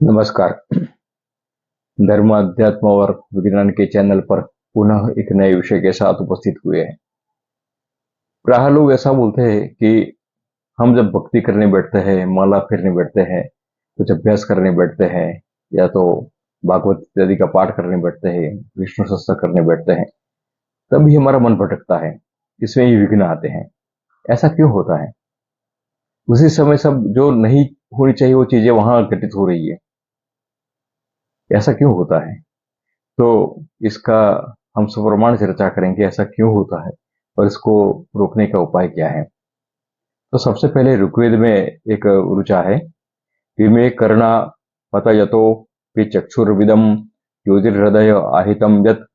नमस्कार। धर्म अध्यात्म और विज्ञान के चैनल पर पुनः एक नए विषय के साथ उपस्थित हुए हैं। प्राय लोग ऐसा बोलते हैं कि हम जब भक्ति करने बैठते हैं, माला फेरने बैठते हैं, कुछ अभ्यास करने बैठते हैं, या तो भागवत इत्यादि का पाठ करने बैठते हैं, विष्णु सहस्त्र करने बैठते हैं, तभी हमारा मन भटकता है, इसमें ही विघ्न आते हैं। ऐसा क्यों होता है? उसी समय सब जो नहीं होनी चाहिए वो चीजें वहां घटित हो रही है। ऐसा क्यों होता है? तो इसका हम सप्रमाण चर्चा करेंगे, ऐसा क्यों होता है और इसको रोकने का उपाय क्या है। तो सबसे पहले ऋग्वेद में एक ऋचा है, विमे कर्णा पत यतो चक्षुर्विदम ज्योतिर्हृदय आहितम यत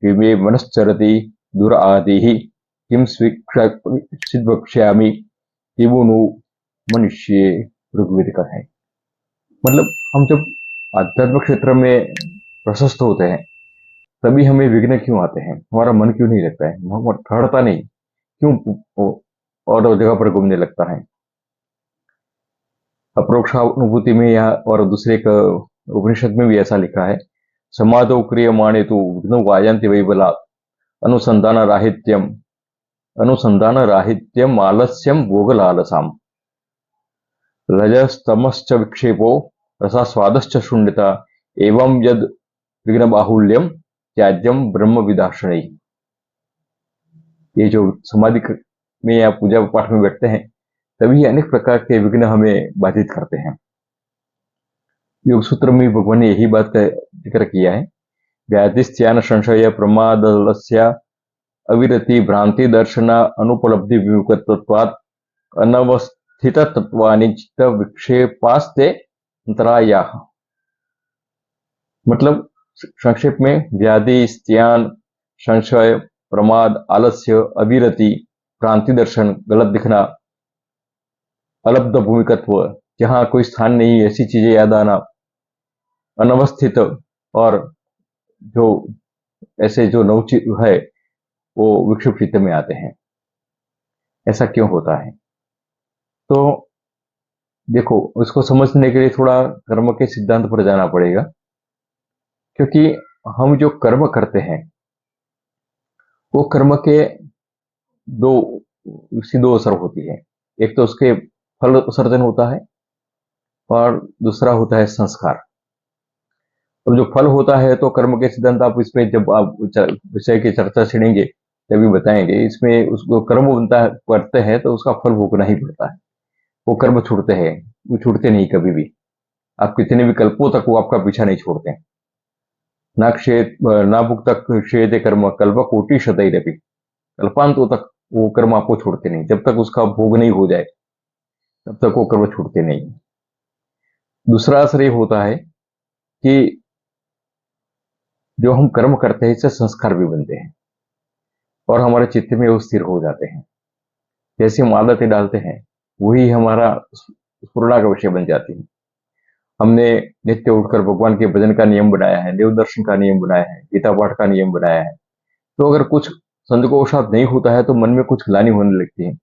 विमे मनश्चरति दुर आदि किम स्वीक्षामि किमुनु मनुष्य। ऋग्वेद का है। मतलब हम जब आध्यात्मिक क्षेत्र में प्रशस्त होते हैं तभी हमें विघ्न क्यों आते हैं, हमारा मन क्यों नहीं लगता है, हम ठहरता नहीं क्यों और जगह पर घूमने लगता है। अप्रोक्षानुभूति में या और दूसरे एक उपनिषद में भी ऐसा लिखा है, समाधो क्रियमाणे तो विघ्नो वायन्ति वै बलात् अनुसंधान राहित्यम आलस्यम भोगलालसाम रजस्तमश्च विक्षेपो रसास्वादश्च शून्यता एवं यद विघ्न बाहुल्यम त्याज्यम ब्रह्म विदाशनई। ये जो समाधि में या पूजा पाठ में बैठते हैं तभी अनेक प्रकार के विघ्न हमें बाधित करते हैं। योग सूत्र में भगवान ने यही बात का जिक्र किया है, व्याधिस्त्यान संशय प्रमादलस्य अविरति भ्रांति दर्शन अनुपलब्धि विमुखत्वात् अनवस्थित तत्वानि चित्त विक्षेपास्ते अंतराया। मतलब संक्षेप में, व्याधि, स्त्यान, संशय, प्रमाद, आलस्य, अविरति, भ्रांति दर्शन, गलत दिखना, अलब्ध भूमिकत्व, जहां कोई स्थान नहीं, ऐसी चीजें याद आना, अनवस्थित, और जो ऐसे जो नौ है वो विक्षिप्त चित्त में आते हैं। ऐसा क्यों होता है? तो देखो, उसको समझने के लिए थोड़ा कर्म के सिद्धांत पर जाना पड़ेगा, क्योंकि हम जो कर्म करते हैं वो कर्म के दो दो असर होती है। एक तो उसके फल सर्जन होता है और दूसरा होता है संस्कार। अब जो फल होता है तो कर्म के सिद्धांत आप इसमें जब आप विषय की चर्चा छेड़ेंगे तभी बताएंगे। इसमें उसको कर्म बनता है, करते हैं तो उसका फल भोगना ही पड़ता है। वो कर्म छूटते हैं, वो छूटते नहीं कभी भी। आप कितने भी कल्पों तक वो आपका पीछा नहीं छोड़ते। ना क्षेत ना भुक्त क्षेत्र कर्म कल्प कोटि शतरपि, कल्पांतों तक वो कर्म आपको छोड़ते नहीं। जब तक उसका भोग नहीं हो जाए तब तक वो कर्म छूटते नहीं। दूसरा असर ये होता है कि जो हम कर्म करते हैं इससे संस्कार भी बनते हैं और हमारे चित्त में वो स्थिर हो जाते हैं। जैसे हम आदतें डालते हैं वही हमारा स्फुरणा का विषय बन जाती है। हमने नित्य उठकर भगवान के भजन का नियम बनाया है, देव दर्शन का नियम बनाया है, गीता पाठ का नियम बनाया है, तो अगर कुछ संजोगवशात नहीं होता है तो मन में कुछ ग्लानि होने लगती है।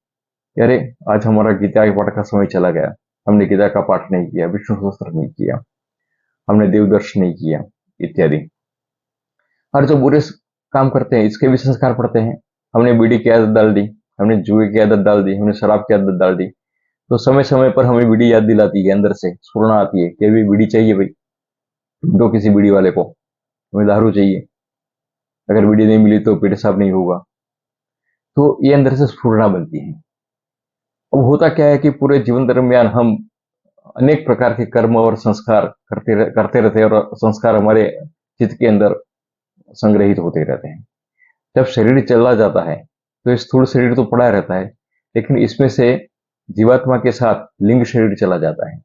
अरे, आज हमारा गीता के पाठ का समय चला गया, हमने गीता का पाठ नहीं किया, विष्णु सहस्त्र नहीं किया, हमने देव दर्शन नहीं किया, इत्यादि। और जो बुरे काम करते हैं इसके भी संस्कार पड़ते हैं। हमने बीड़ी की आदत डाल दी, हमने जुए की आदत डाल दी, हमने शराब की आदत डाल दी, तो समय समय पर हमें बीड़ी याद दिलाती है, अंदर से स्फुरणा आती है कि अभी बीड़ी चाहिए भाई, ढूंढो किसी बीड़ी वाले को, हमें दारू चाहिए, अगर बीड़ी नहीं मिली तो पेट साफ नहीं होगा। तो ये अंदर से स्फुरणा बनती है। अब होता क्या है कि पूरे जीवन दरमियान हम अनेक प्रकार के कर्म और संस्कार करते रहते हैं और संस्कार हमारे चित्त के अंदर संग्रहित होते रहते हैं। जब शरीर चला जाता है तो स्थूल शरीर तो पड़ा रहता है, लेकिन इसमें से जीवात्मा के साथ लिंग शरीर चला जाता है।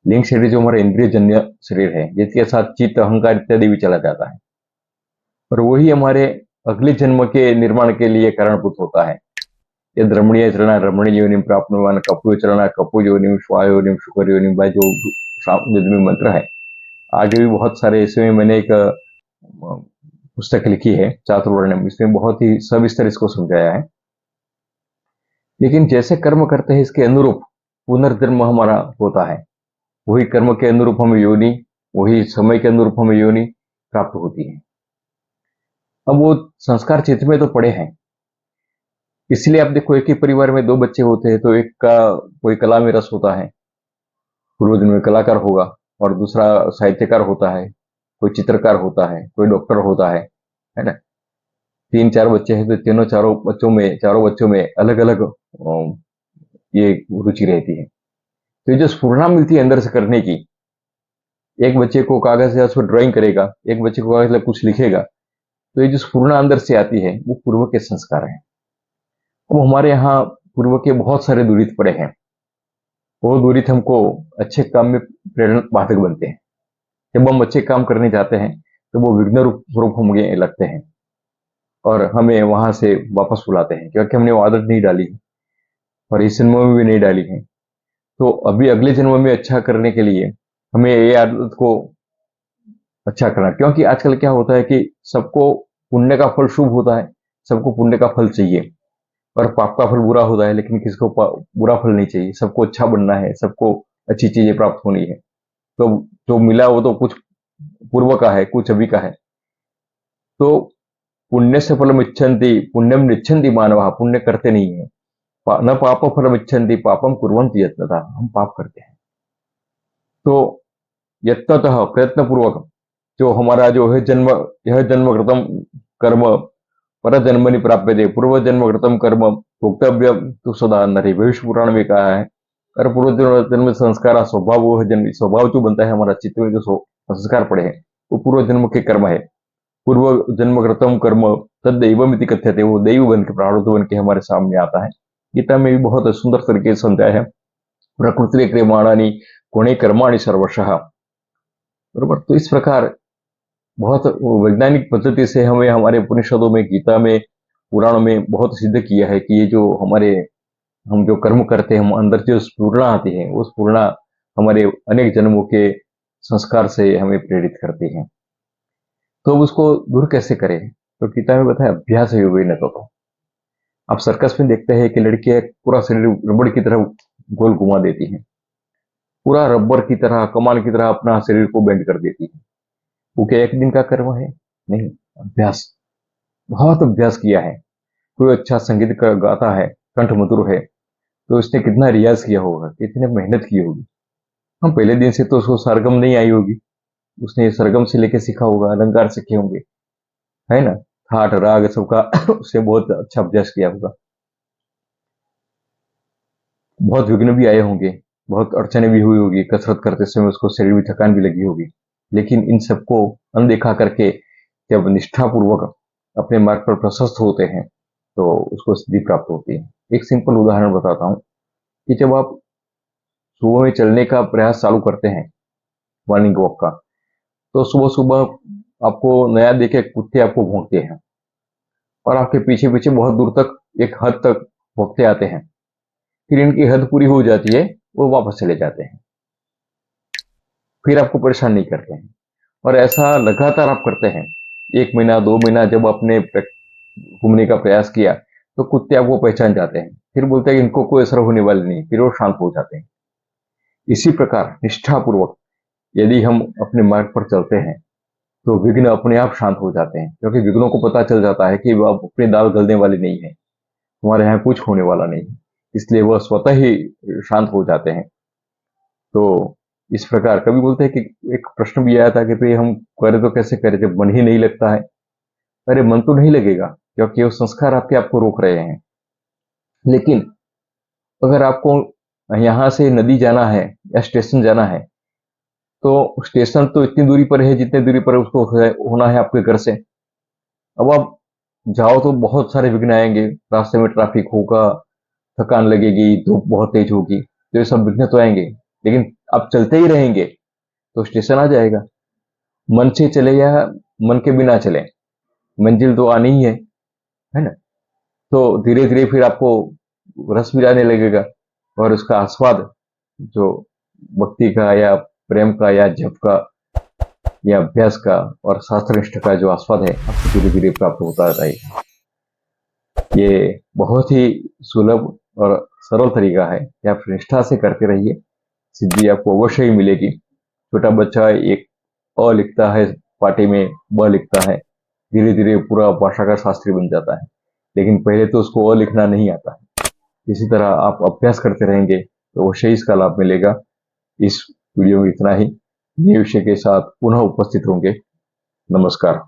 लिंग शरीर जो हमारा इंद्रिय जन्य शरीर है, जिसके साथ चित्त, अहंकार इत्यादि भी चला जाता है, और वही हमारे अगले जन्म के निर्माण के लिए कारणभूत होता है। यद रमणीय चरण रमणीय योनिम प्राप्नुवान कपु चरण कपु योनिम श्वायोनिम शुकर योनिम, भाई जो वेद में मंत्र है। आगे भी बहुत सारे, इसमें मैंने एक पुस्तक लिखी है चातुर्वर्ण्यम, इसमें बहुत ही सविस्तर इसको समझाया है। लेकिन जैसे कर्म करते हैं इसके अनुरूप पुनर्जन्म हमारा होता है। वही कर्म के अनुरूप हमें योनि, वही समय के अनुरूप हमें योनि प्राप्त होती है। अब वो संस्कार चित्र में तो पड़े हैं, इसलिए आप देखो एक ही परिवार में दो बच्चे होते हैं तो एक का कोई कला में रस होता है, पूर्व जन्म में कलाकार होगा, और दूसरा साहित्यकार होता है, कोई चित्रकार होता है, कोई डॉक्टर होता है ना। तीन चार बच्चे हैं तो तीनों चारों बच्चों में अलग अलग ये रुचि रहती है। तो ये जो स्फुरना मिलती है अंदर से करने की, एक बच्चे को कागज या उस पर ड्राइंग करेगा, एक बच्चे को कागज कुछ लिखेगा, तो ये जो स्फुरना अंदर से आती है वो पूर्व के संस्कार है। अब हमारे यहाँ पूर्व के बहुत सारे दूरित पड़े हैं, वो दूरित हमको अच्छे काम में प्रेरणा बाधक बनते हैं। जब हम अच्छे काम करने जाते हैं तो वो विघ्न रूप हमें लगते हैं और हमें वहां से वापस बुलाते हैं, क्योंकि हमने वो आदत नहीं डाली है और इस जन्म में भी नहीं डाली है। तो अभी अगले जन्म में अच्छा करने के लिए हमें ये आदत को अच्छा करना, क्योंकि आजकल क्या होता है कि सबको पुण्य का फल शुभ होता है, सबको पुण्य का फल चाहिए, और पाप का फल बुरा होता है, लेकिन किसी को बुरा फल नहीं चाहिए। सबको अच्छा बनना है, सबको अच्छी चीजें प्राप्त होनी है। तो जो मिला वो तो कुछ पूर्व का है, कुछ अभी का है। तो पुण्य से फलम इच्छन्ति पुण्यम निच्छन्ति मानव, पुण्य करते नहीं है। न पाप फलम इच्छन्ति पापम कुर्वन्ति यत्नतः, हम पाप करते हैं। तो यत्नतः प्रयत्न पूर्वक जो हमारा जो है यह जन्म कृतम कर्म पर जन्मनि प्राप्यते, पूर्व जन्म कृतम कर्म भोक्तव्य तो सदा नरे, भविष्य पुराण में कहा है। और पूर्व जन्म संस्कार स्वभाव जो बनता है हमारा चित्त में, जो संस्कार पड़े हैं वो पूर्व जन्म के कर्म है। पूर्व जन्म कृतम कर्म तद्दैवमिति कथ्यते, वो दैव बन के प्रारब्ध बन के हमारे सामने आता है। गीता में भी बहुत सुंदर तरीके से समझाया है, प्रकृति क्रियमाणानि गुणे कर्माणि सर्वशः, बरोबर। तो इस प्रकार बहुत वैज्ञानिक पद्धति से हमें हमारे उपनिषदों में, गीता में, पुराणों में बहुत सिद्ध किया है कि ये जो हम जो कर्म करते हैं, हम अंदर जो स्फुरणा आती है, वो स्फुरणा हमारे अनेक जन्मों के संस्कार से हमें प्रेरित करती है। तो अब उसको दूर कैसे करें? तो गीता में बताया अभ्यास योग न तो। आप सर्कस में देखते हैं कि लड़कियां पूरा शरीर रबड़ की तरह गोल घुमा देती हैं, पूरा रबर की तरह, कमान की तरह अपना शरीर को बेंड कर देती है। वो क्या एक दिन का कर्म है? नहीं, अभ्यास, बहुत अभ्यास किया है। कोई अच्छा संगीत गाता है, कंठ मधुर है, तो उसने कितना रियाज किया होगा, कितनी मेहनत की होगी। हम पहले दिन से तो उसको सरगम नहीं आई होगी, उसने सरगम से लेके सीखा होगा, अलंकार सीखे होंगे, है ना, ठाट राग सबका उसने बहुत अच्छा अभ्यास किया होगा। बहुत विघ्न भी आए होंगे, बहुत अड़चने भी हुई होगी, कसरत करते समय उसको शरीर में थकान भी लगी होगी, लेकिन इन सबको अनदेखा करके जब निष्ठापूर्वक अपने मार्ग पर प्रशस्त होते हैं तो उसको सिद्धि प्राप्त होती है। एक सिंपल उदाहरण बताता हूँ कि जब आप सुबह में चलने का प्रयास चालू करते हैं, मॉर्निंग वॉक का, तो सुबह सुबह आपको नया देखे कुत्ते आपको भौंकते हैं और आपके पीछे पीछे बहुत दूर तक, एक हद तक भौंकते आते हैं। फिर इनकी हद पूरी हो जाती है, वो वापस चले जाते हैं, फिर आपको परेशान नहीं करते हैं। और ऐसा लगातार आप करते हैं, 1 महीना 2 महीना, जब आपने घूमने का प्रयास किया तो कुत्ते आपको पहचान जाते हैं, फिर बोलते हैं कि इनको कोई असर होने वाला नहीं, फिर वो शांत हो जाते हैं। इसी प्रकार निष्ठापूर्वक यदि हम अपने मार्ग पर चलते हैं तो विघ्न अपने आप शांत हो जाते हैं, क्योंकि विघ्नों को पता चल जाता है कि वह अपनी दाल गलने वाली नहीं है, हमारे यहाँ कुछ होने वाला नहीं है, इसलिए वह स्वतः ही शांत हो जाते हैं। तो इस प्रकार कभी बोलते हैं कि एक प्रश्न भी आया था कि भाई हम करें तो कैसे करें जब मन ही नहीं लगता है। अरे मन तो नहीं लगेगा, क्योंकि वो संस्कार आपको रोक रहे हैं। लेकिन अगर आपको यहाँ से नदी जाना है या स्टेशन जाना है, तो स्टेशन तो इतनी दूरी पर है जितनी दूरी पर उसको होना है आपके घर से। अब आप जाओ तो बहुत सारे विघ्न आएंगे, रास्ते में ट्रैफिक होगा, थकान लगेगी, धूप बहुत तेज होगी, तो ये सब विघ्न तो आएंगे। लेकिन आप चलते ही रहेंगे तो स्टेशन आ जाएगा। मन से चले या मन के बिना चले, मंजिल तो आनी ही है ना। तो धीरे धीरे फिर आपको रस भी आने लगेगा और उसका आस्वाद, जो भक्ति का या प्रेम का या जप का या अभ्यास का और शास्त्रनिष्ठ का जो आस्वाद है, आपको धीरे धीरे प्राप्त होता रहेगा। ये बहुत ही सुलभ और सरल तरीका है कि आप निष्ठा से करते रहिए, सिद्धि आपको अवश्य ही मिलेगी। छोटा बच्चा एक अ लिखता है, पाटी में ब लिखता है, धीरे धीरे पूरा भाषा का शास्त्री बन जाता है, लेकिन पहले तो उसको अ लिखना नहीं आता है। इसी तरह आप अभ्यास करते रहेंगे तो अवश्य इसका लाभ मिलेगा। इस वीडियो में इतना ही। नए विषय के साथ पुनः उपस्थित होंगे। नमस्कार।